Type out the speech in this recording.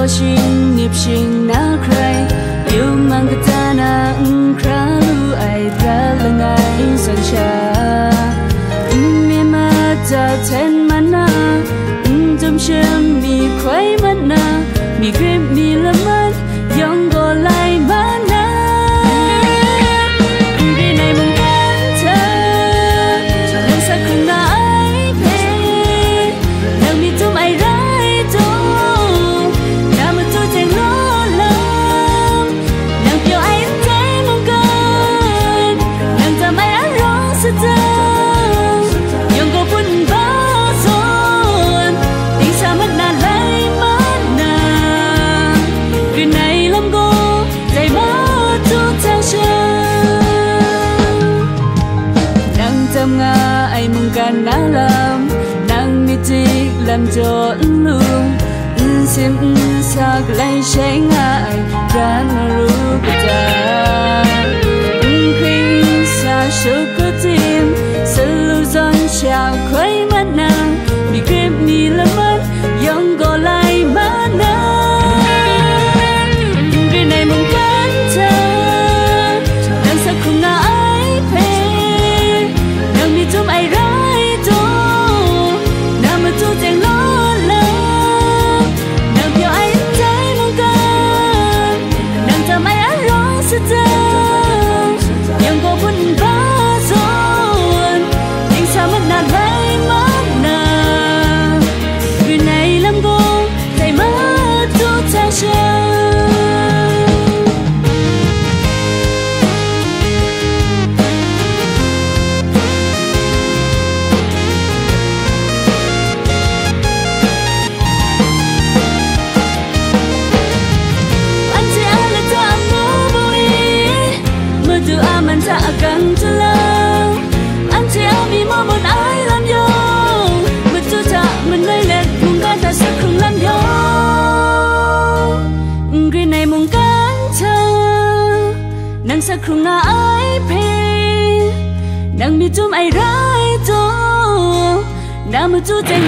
Xin nhịp sinh na cray yêu mang cái ta na khá lu ai ra là ngày xuân cha mi ma ta ten mana zum xem mi khoai mana mi grip mi la man yong go lai mana đi này mong anh thơ lần xa không na ai về lần mi tum ai ra làm cho luôn xem sao lại say ngại ra ru ta khi xa số có tim sự lưu dọn chào khuấy mắt nàng bị kem mi lắm mất giống gọi lại mắt nàng người này mong cắn thơ đang sao không ngại phê đang bị chúng ai ra akan telah anti ami mau buat ai làm yo betul tak menelek mungkin tak sekrung làm yo người này mong cắn thơ nàng sekrung na ai pe nàng bị tum ai rai to nàng betul tak